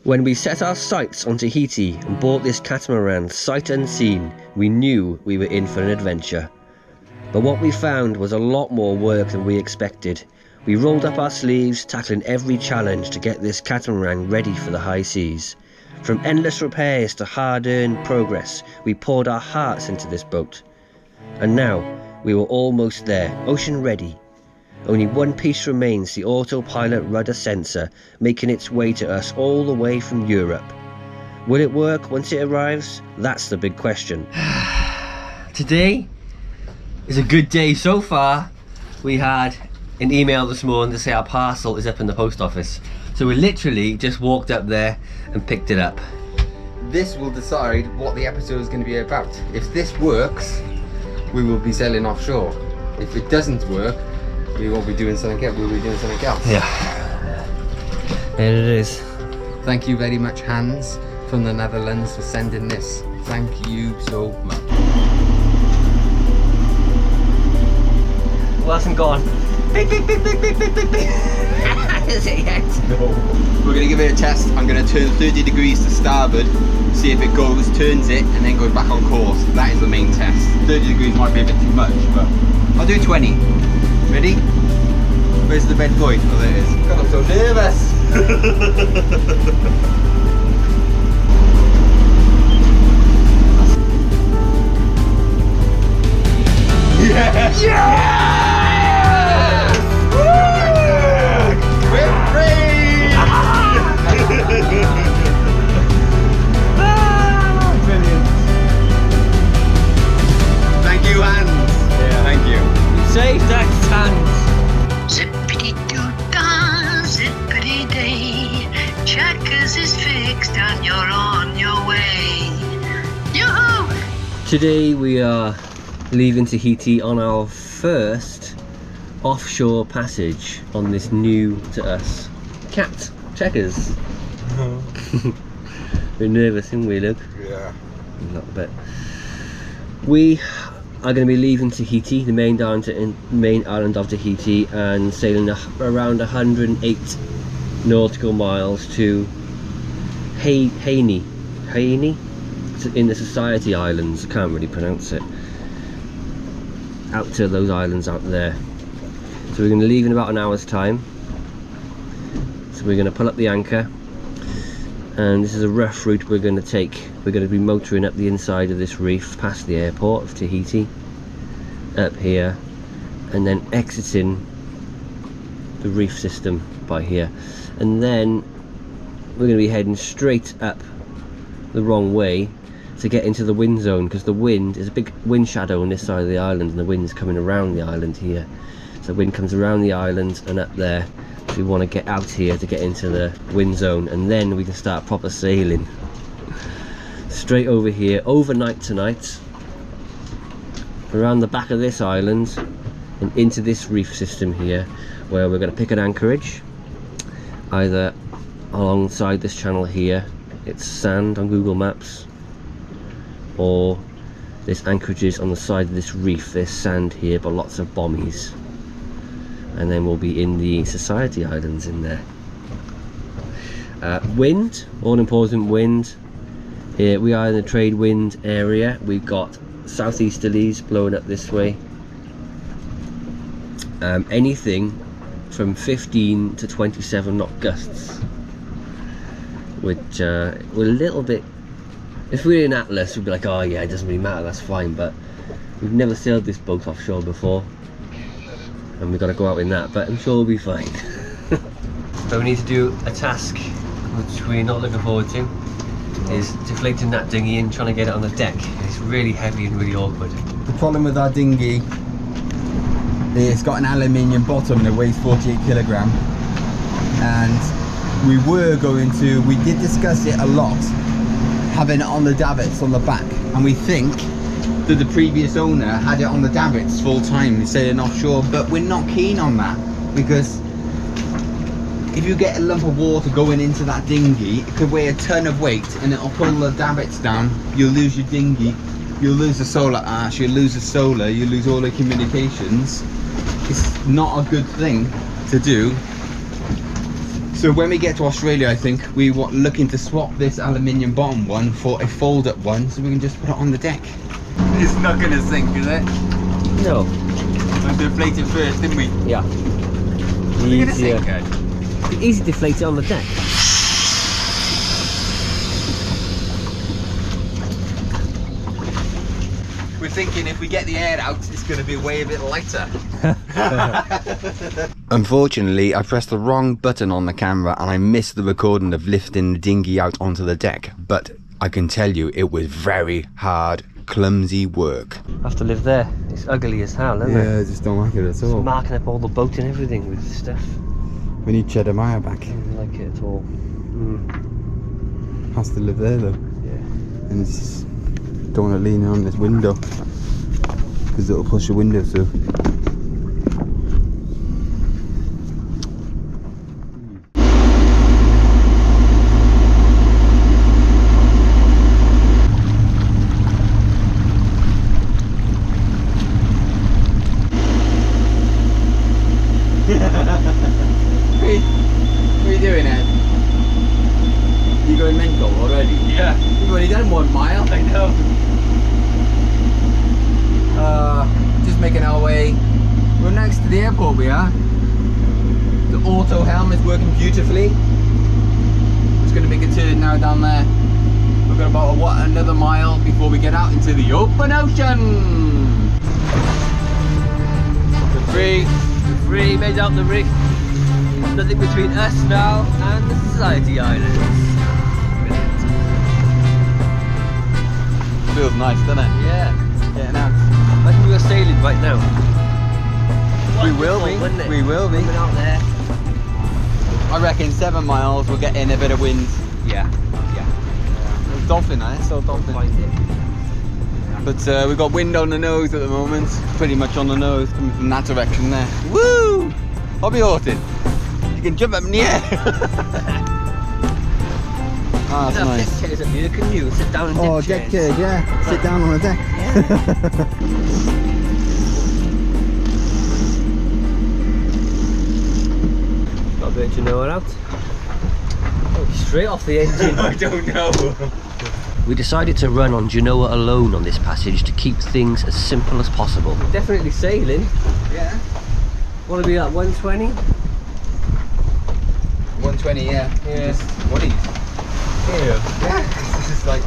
When we set our sights on Tahiti and bought this catamaran sight unseen, we knew we were in for an adventure. But what we found was a lot more work than we expected. We rolled up our sleeves, tackling every challenge to get this catamaran ready for the high seas. From endless repairs to hard-earned progress, we poured our hearts into this boat. And now, we were almost there, ocean ready. Only one piece remains, the autopilot rudder sensor, making its way to us all the way from Europe. Will it work once it arrives? That's the big question. Today is a good day so far. We had an email this morning to say our parcel is up in the post office. So we literally just walked up there and picked it up. This will decide what the episode is going to be about. If this works, we will be sailing offshore. If it doesn't work, we won't be doing something else. We'll be doing something else. Yeah. There it is. Thank you very much, Hans, from the Netherlands, for sending this. Thank you so much. Well, hasn't gone. Beep, beep, beep, beep, beep, beep, beep, beep. Is it yet? No. We're going to give it a test. I'm going to turn 30 degrees to starboard, see if it goes, turns it, and then goes back on course. That is the main test. 30 degrees might be a bit too much, but I'll do 20. Ready? Where's the bed point? Oh, there it is. God, I'm so nervous. Yes! Yes! Woo! We're free! Brilliant. Thank you, Hans. Yeah. Thank you. You saved that Hans. Zippity-doo-dah, zippity-day. Checkers is fixed and you're on your way. Yoo-hoo! Today we are leaving Tahiti on our first offshore passage on this new to us cat checkers. We're nervous, aren't we, Luke? Yeah. A little bit. We are going to be leaving Tahiti, the main island of Tahiti, and sailing around 108 nautical miles to Huahine in the Society Islands. I can't really pronounce it. Out to those islands out there. So we're going to leave in about an hour's time. So we're going to pull up the anchor, and this is a rough route we're going to take. We're going to be motoring up the inside of this reef past the airport of Tahiti, up here, and then exiting the reef system by here, and then we're going to be heading straight up the wrong way to get into the wind zone, because the wind is a big wind shadow on this side of the island and the wind's coming around the island here. So the wind comes around the island and up there, so we want to get out here to get into the wind zone, and then we can start proper sailing straight over here overnight tonight, around the back of this island and into this reef system here, where we're going to pick an anchorage either alongside this channel here. It's sand on Google Maps, or this anchorage is on the side of this reef. There's sand here but lots of bommies, and then we'll be in the Society Islands in there. Wind, all important wind. Here we are in the trade wind area. We've got southeasterlies blowing up this way, anything from 15 to 27 knot gusts, which we're a little bit, if we were in Atlas we'd be like, oh yeah, it doesn't really matter, that's fine, but we've never sailed this boat offshore before and we've got to go out in that, but I'm sure we'll be fine. So we need to do a task which we're not looking forward to, is deflating that dinghy and trying to get it on the deck. It's really heavy and really awkward. The problem with our dinghy, it's got an aluminium bottom and it weighs 48 kilogram, and we did discuss it a lot, having it on the davits on the back, and we think that the previous owner had it on the davits full time sailing offshore, but we're not keen on that, because if you get a lump of water going into that dinghy, it could weigh a ton of weight and it'll pull the davits down. You'll lose your dinghy, you'll lose the solar arch, you'll lose the solar, you'll lose all the communications. It's not a good thing to do. So when we get to Australia, I think we were looking to swap this aluminium bottom one for a fold-up one, so we can just put it on the deck. It's not gonna sink, is it? No. We had to deflate it first, didn't we? Yeah. We're gonna sink it. Easy to deflate it on the deck. We're thinking if we get the air out, it's going to be way a bit lighter. Unfortunately, I pressed the wrong button on the camera and I missed the recording of lifting the dinghy out onto the deck. But I can tell you, it was very hard, clumsy work. Have to live there. It's ugly as hell, isn't it? Yeah, I just don't like it at all. It's marking up all the boat and everything with stuff. We need Cheddar Maya back. I don't like it at all. Has to live there though. Yeah. And it's just, don't want to lean on this window because it'll push the window through. What are you doing, Ed? You going mental already? Yeah. You've only done 1 mile. I know. Just making our way. We're next to the airport, we are. The auto helm is working beautifully. Just going to make a turn now down there. We've got about another mile before we get out into the open ocean. We're free. We're free, made out the rig. There's nothing between us now and the Society Islands. Brilliant. Feels nice, doesn't it? Yeah. Getting out. Imagine we were sailing right now. We will be. Wouldn't it? We will be. Coming out there. I reckon 7 miles we'll get in a bit of wind. Yeah. Yeah. There's dolphin, eh? Still dolphin. Find it. But we've got wind on the nose at the moment. Pretty much on the nose, coming from that direction there. Woo! Hobby horsing. You can jump up in the air. Ah, that's nice. Deck chairs up here, couldn't you? Sit down in deck Oh, chairs. deck chairs, yeah. Sit down on a deck. Got a bit of Genoa out. Oh, straight off the engine. I don't know. We decided to run on Genoa alone on this passage to keep things as simple as possible. Definitely sailing. Yeah. Want to be like 120? 120, yeah. Yeah. Just 20s. Yeah. Yeah. This is like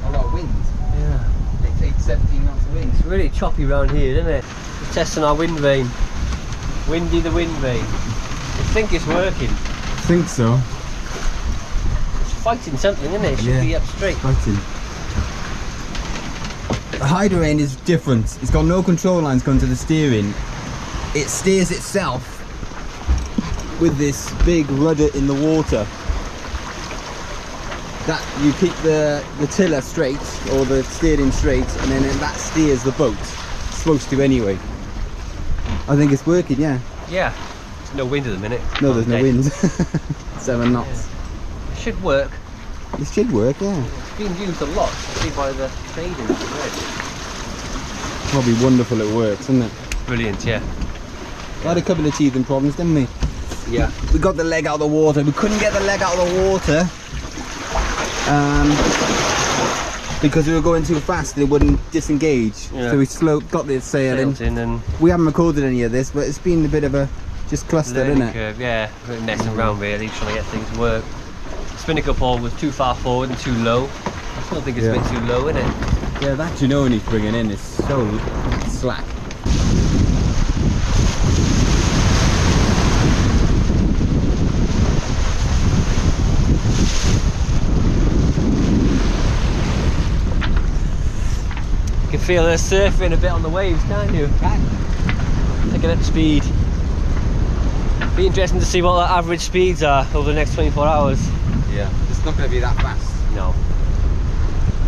a lot of wind. Yeah. Like 17 knots of wind. It's really choppy around here, isn't it? We're testing our wind vane. Windy the wind vane. I think it's working. I think so. It's fighting something, isn't it? It should be up straight. Fighting. The Hydrain is different. It's got no control lines going to the steering. It steers itself with this big rudder in the water. That you keep the tiller straight or the steering straight, and then that steers the boat. It's supposed to anyway. I think it's working, yeah. Yeah. There's no wind at the minute. No, there's no Dead. wind. 7 knots. It should work. It should work, yeah. It's being used a lot, see by the fading of the red. Probably wonderful it works, isn't it? Brilliant, yeah. We had a couple of teething problems, didn't we? Yeah. We got the leg out of the water. We couldn't get the leg out of the water because we were going too fast. It wouldn't disengage. Yeah. So we got this sailing. Sailed in and We haven't recorded any of this, but it's been a bit of a just cluster, learning isn't it? curve, yeah. We're messing around really, trying to get things to work. Spinnaker pole was too far forward and too low. I still think it's a bit too low, isn't it? Yeah, that Genoa he's bringing in is so slack. You can feel her surfing a bit on the waves, can't you? Taking up speed. Be interesting to see what the average speeds are over the next 24 hours. Yeah, it's not going to be that fast. No.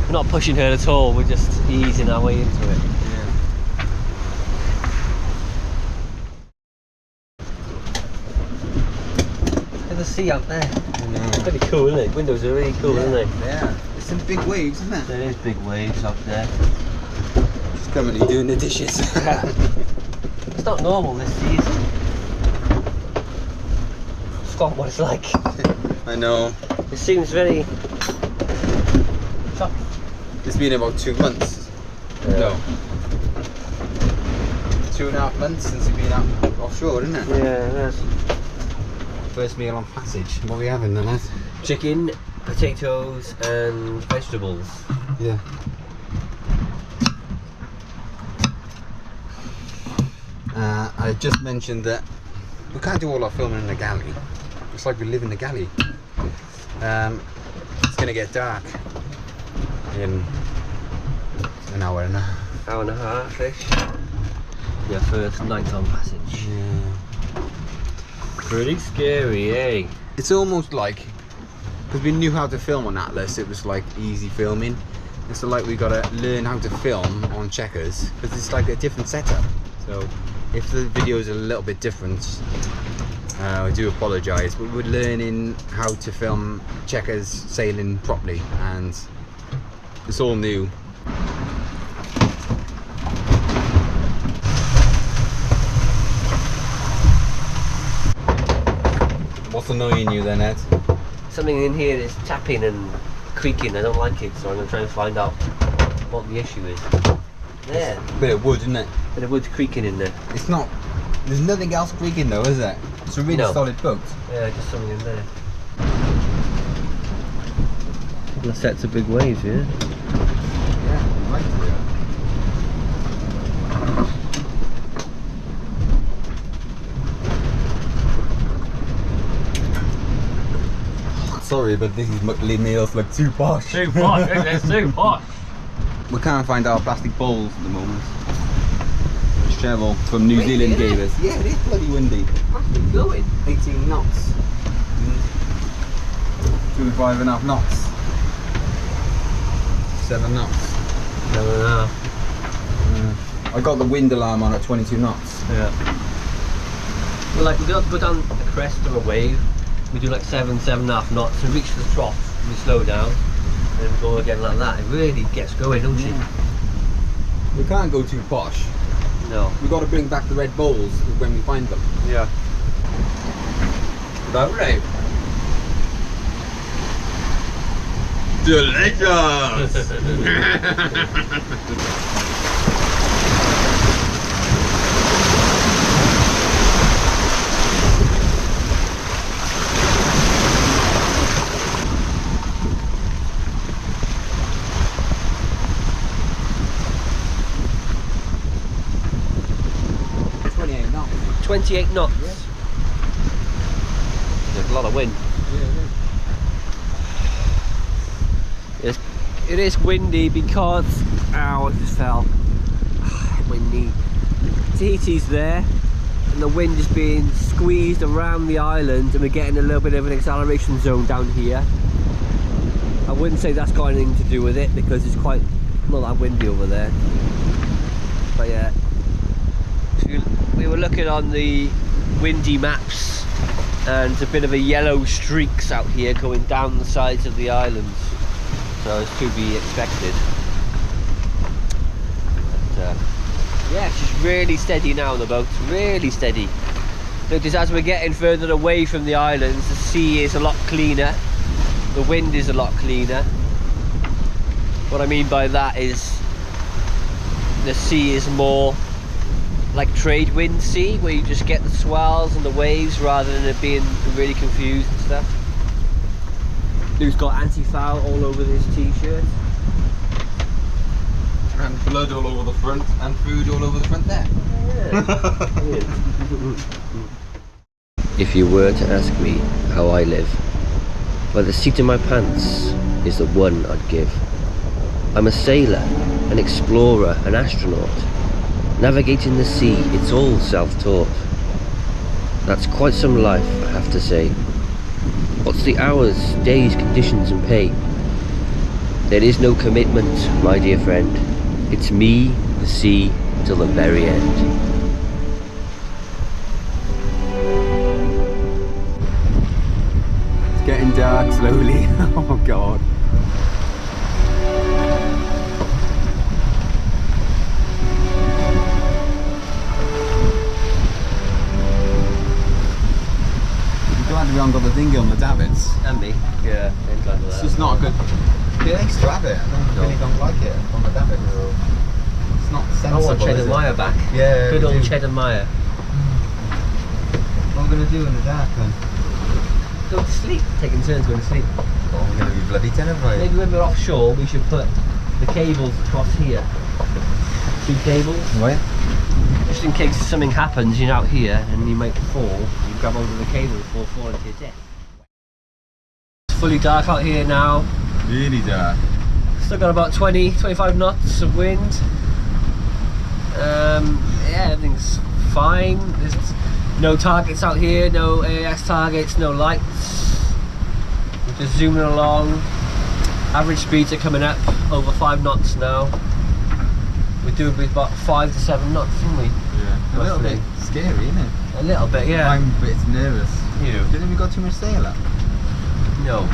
We're not pushing her at all, we're just easing our way into it. Yeah. Look at the sea out there. I know. It's pretty cool, isn't it? Windows are really cool, aren't they? Yeah. There's some big waves, isn't there? There is big waves out there. Just currently doing the dishes. It's not normal this season. forgotten what it's like. I know. It seems very tough. It's been about 2 months. Yeah. No. 2.5 months since we've been out offshore, isn't it? Yeah, it is. First meal on passage. What are we having then, Ed? Chicken, potatoes and vegetables. Yeah. I just mentioned that we can't do all our filming in the galley. It's like we live in the galley. It's going to get dark in an hour and a half. Hour and a half-ish. Your first night on passage. Yeah. Pretty scary, eh? It's almost like, because we knew how to film on Atlas, it was like easy filming. It's like we got to learn how to film on Checkers, because it's like a different setup. So if the videos are a little bit different, I do apologise, but we're learning how to film Checkers sailing properly, and it's all new. What's annoying you then, Ed? Something in here is tapping and creaking. I don't like it, so I'm going to try and find out what the issue is. There. A bit of wood, isn't it? Bit of wood creaking in there. It's not. There's nothing else creaking though, is there? It's a really solid boat. Yeah, just something in there. That sets a big waves, yeah? Yeah, right there. Sorry, but this is Muckley meals look too posh. Too posh, isn't it? Too posh. We can't find our plastic bowls at the moment. Which Cheryl from New Zealand gave us. Yeah, it is bloody windy. What's it going? 18 knots. 25.5 knots. 7 knots. 7.5. I got the wind alarm on at 22 knots. Yeah. Well, like we don't put on a crest or a wave. We do like 7.5 knots and reach the trough and we slow down and go again like that. It really gets going, don't it? We can't go too posh. No. We've got to bring back the red bowls when we find them. Yeah. About right. Delicious! $28 knots. 28 knots. Yeah. There's a lot of wind. Yeah, It is windy because, ow, I just fell. Windy. Tahiti's there and the wind is being squeezed around the island and we're getting a little bit of an acceleration zone down here. I wouldn't say that's got anything to do with it because it's quite not that windy over there. But yeah, we were looking on the windy maps and it's a bit of a yellow streaks out here going down the sides of the islands. So it's to be expected. But, yeah, it's just really steady now on the boat, really steady. Notice as we're getting further away from the islands, the sea is a lot cleaner, the wind is a lot cleaner. What I mean by that is the sea is more like trade wind sea, where you just get the swells and the waves rather than it being really confused and stuff. Lou's got anti-foul all over his t-shirt. And blood all over the front, and food all over the front there. Yeah. If you were to ask me how I live, well, the seat of my pants is the one I'd give. I'm a sailor, an explorer, an astronaut. Navigating the sea, it's all self-taught. That's quite some life, I have to say. What's the hours, days, conditions and pay? There is no commitment, my dear friend. It's me, the sea, till the very end. It's getting dark slowly. Oh god. glad we haven't got the dinghy on the davits. And me. Yeah, I'm glad of that. It's just not a good. It likes to have it. I really don't like it on the davit. No. It's not I sensible. want Cheddar Maya back. Yeah. Good old Cheddar Maya. What are we gonna do in the dark then? Go to sleep. Taking turns going to sleep. Oh, we're gonna be bloody terrified. Maybe when we're offshore, we should put the cables across here. 2 cables. What? Just in case something happens, you're out here and you might fall. You grab hold of the cable before falling to your death. It's fully dark out here now. Really dark. Still got about 20-25 knots of wind. Yeah, everything's fine. There's no targets out here, no AIS targets, no lights. We're just zooming along. Average speeds are coming up over 5 knots now. We're doing with about 5 to 7 knots, aren't we? Yeah. A little bit scary, isn't it? A little bit, yeah. I'm a bit nervous. You? Do you think we got too much sail up? No.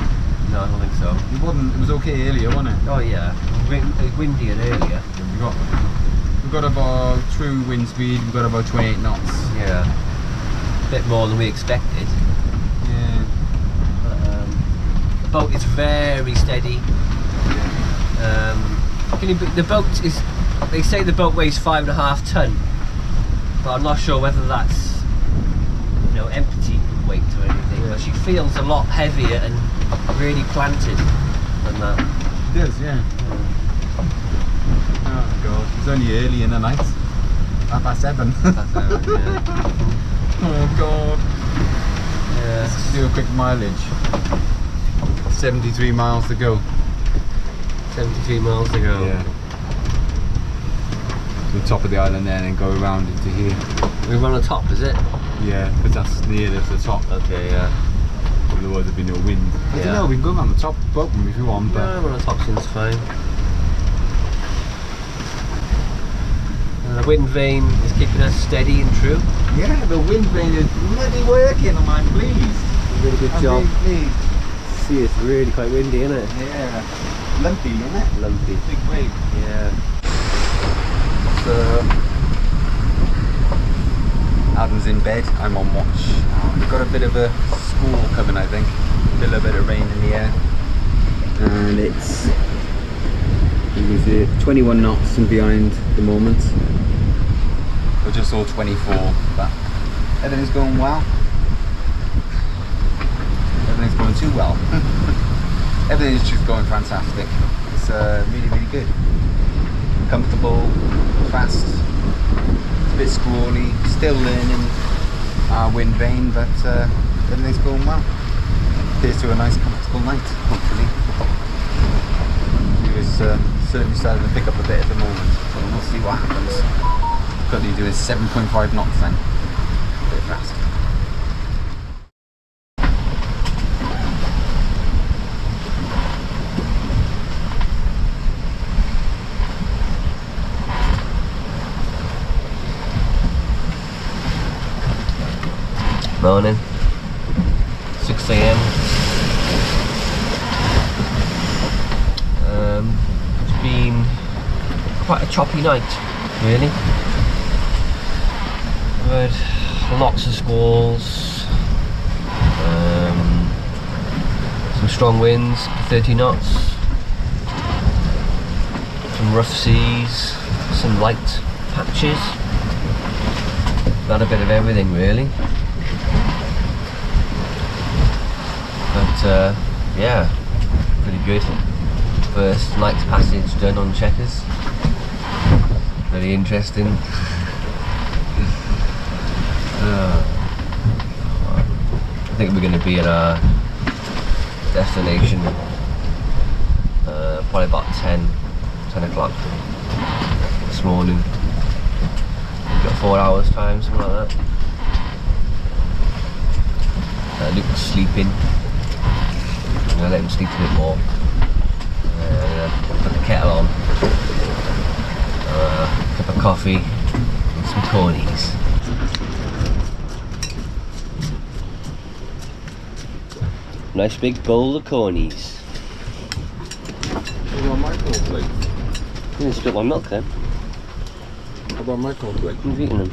No, I don't think so. It wasn't. It was okay earlier, wasn't it? Oh yeah. It was windy and earlier. We got about true wind speed. We got about 28 knots. Yeah. A bit more than we expected. Yeah. But, the boat is very steady. The boat is. They say the boat weighs 5.5 ton, but I'm not sure whether that's empty weight or anything. Yeah. But she feels a lot heavier and really planted than that. It does, yeah. Oh god, it's only early in the night. 7:30. Yeah. Oh god. Yeah. Let's do a quick mileage. 73 miles to go. 73 miles to go. Yeah. To the top of the island there and then go around into here. We're on the top, is it? Yeah, because that's near the top. Okay, yeah. Otherwise there'd be no wind. I Yeah. don't know, we can go around the top boat if you want, but... No, on the top seems fine. And the wind vane is keeping us steady and true. Yeah, the wind vane is really working, I'm pleased. Really good I'm job. really pleased. See, it's really quite windy, isn't it? Yeah. Lumpy, isn't it? Lumpy. Big wave. Yeah. So, Adam's in bed, I'm on watch. We've got a bit of a squall coming, I think. A little bit of rain in the air. And it was 21 knots and behind the moment. We're just all 24, but everything's going well. Everything's going too well. Everything's just going fantastic. It's really, really good. Comfortable, fast, it's a bit squally, still learning our wind vane, but everything's going well. Here's to a nice comfortable night, hopefully. It was certainly starting to pick up a bit at the moment, so we'll see what happens. Currently doing 7.5 knots then, a bit fast. Morning. 6 AM. It's been quite a choppy night, really. We've had lots of squalls, some strong winds, 30 knots, some rough seas, some light patches. Not a bit of everything, really. But yeah, pretty good. First night's passage done on Checkers. Very interesting. I think we're going to be at our destination probably about 10 o'clock this morning. We've got 4 hours time, something like that. Luke's sleeping. I'm going to let him sleep a bit more. Put the kettle on. A cup of coffee and some cornies. Nice big bowl of cornies. What about my cornflakes? You can spit my milk then. What about my cornflakes? Who's eating them?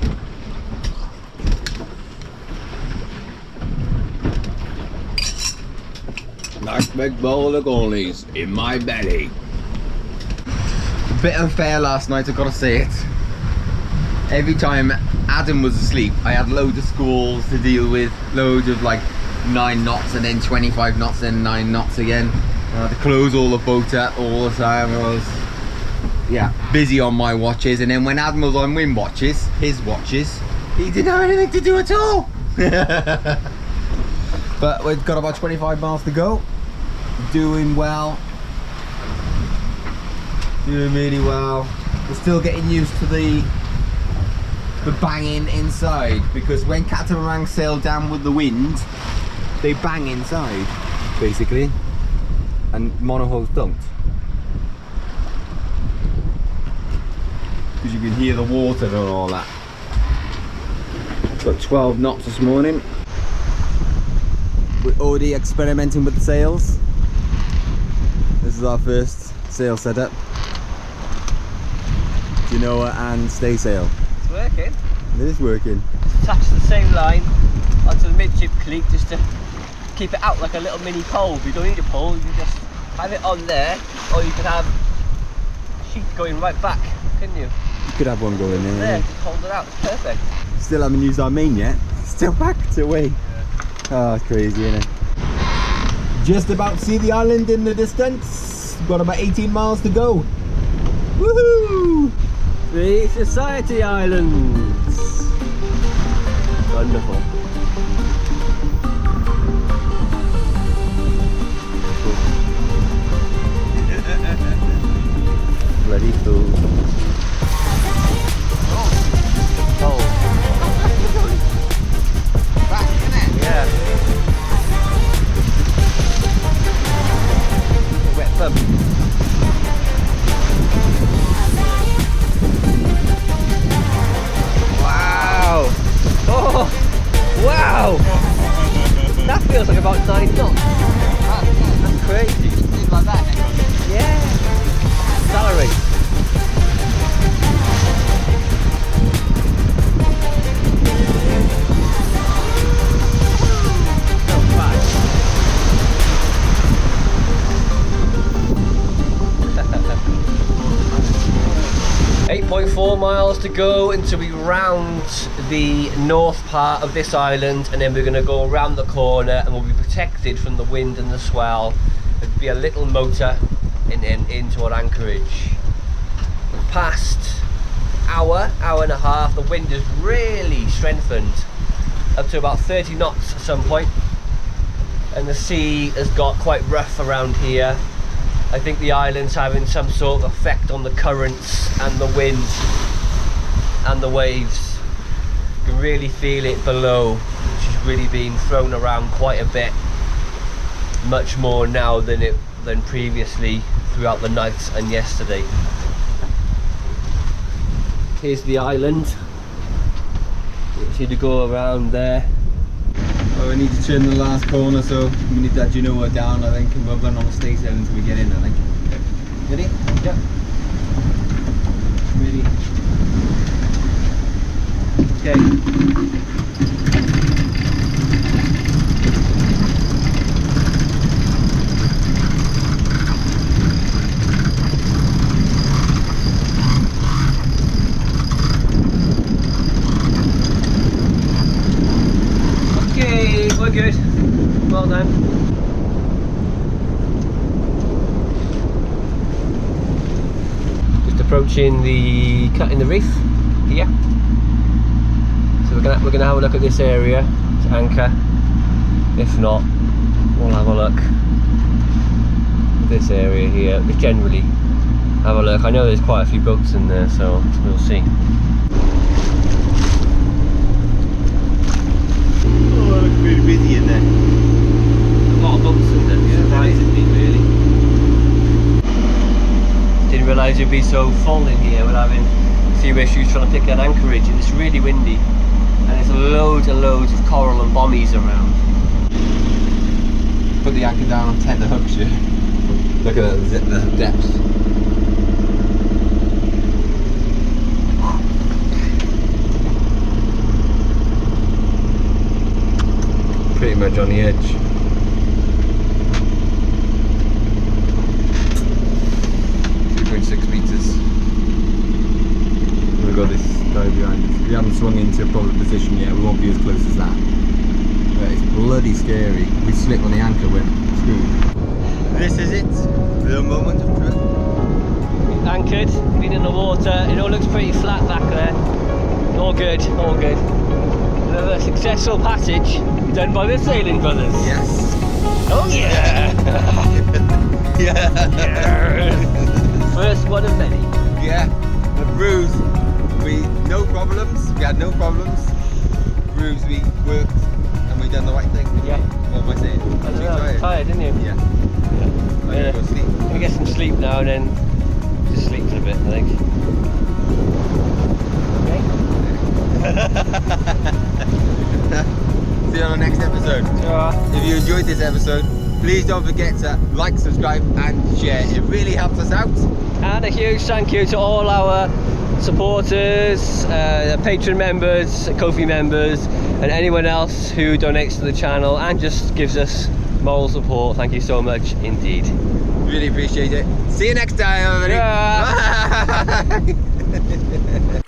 Nutmeg bowl of Gaulies in my belly. Bit unfair last night, I've got to say it. Every time Adam was asleep, I had loads of squalls to deal with, loads of like 9 knots and then 25 knots and 9 knots again. I had to close all the boat up all the time. I was, yeah, busy on my watches, and then when Adam was on wind watches, his watches, he didn't have anything to do at all. But we've got about 25 miles to go. Doing well. Doing really well. We're still getting used to the banging inside, because when catamarans sail down with the wind, they bang inside, basically, and monohulls don't. Because you can hear the water and all that. Got 12 knots this morning. We're already experimenting with the sails. This is our first sail setup. Genoa and stay sail. It's working. It is working. Attach the same line onto the midship cleat just to keep it out like a little mini pole. You don't need a pole, you just have it on there, or you can have a sheet going right back, couldn't you? You could have one going there. There, just hold it out, it's perfect. Still haven't used our main yet. Still backed away. Yeah. Oh, it's crazy, isn't it? Just about to see the island in the distance. Got about 18 miles to go. Woohoo! The Society Islands. Wonderful. Bloody fool. Oh. Back, isn't it? Yeah. Wet thumb. Wow! Oh! Wow! That feels like about 9 knots. That's crazy. Like that. Yeah. Accelerate. Not bad. 8.4 miles to go until we round the north part of this island, and then we're going to go around the corner and we'll be protected from the wind and the swell. There'll be a little motor and then into our anchorage. The past hour and a half, the wind has really strengthened up to about 30 knots at some point, and the sea has got quite rough around here. I think the island's having some sort of effect on the currents and the wind and the waves. You can really feel it below, which is really being thrown around quite a bit, much more now than previously throughout the night and yesterday. Here's the island. You need to go around there. Oh, we need to turn the last corner, so we need that Genoa down, I think, and we're going on the stay sail until we get in, I think. Ready? Yep. Ready. Okay. We're good. Well done. Just approaching the cut in the reef here. So we're gonna have a look at this area to anchor. If not, we'll have a look at this area here. We generally have a look. I know there's quite a few boats in there, so we'll see. Really busy in there. A lot of boats in there, surprisingly, really. Didn't realise it'd be so full in here. We're having a few issues trying to pick an anchorage, and it's really windy. And there's loads and loads of coral and bommies around. Put the anchor down on tender hooks here. Look at the depths. Pretty much on the edge. swung into a proper position yet. We won't be as close as that. But it's bloody scary. We slipped on the anchor, we're screwed. This is it, the moment of truth. Anchored, been in the water. It all looks pretty flat back there. All good, all good. Another successful passage done by the Sailing Brothers. Yes. Oh yeah! Yeah. First one of many. Yeah. The bruise, no problems. We had no problems. Bruise, we worked and we done the right thing. Yeah. What am I saying? I don't know, tired, didn't you? Yeah. I'm gonna go sleep. I'm gonna get some sleep now and then just sleep for a bit, I think. See you on the next episode. If you enjoyed this episode, please don't forget to like, subscribe and share. It really helps us out. And a huge thank you to all our supporters, Patreon members, Ko-fi members, and anyone else who donates to the channel and just gives us moral support. Thank you so much indeed. Really appreciate it. See you next time, everybody. Yeah. Bye.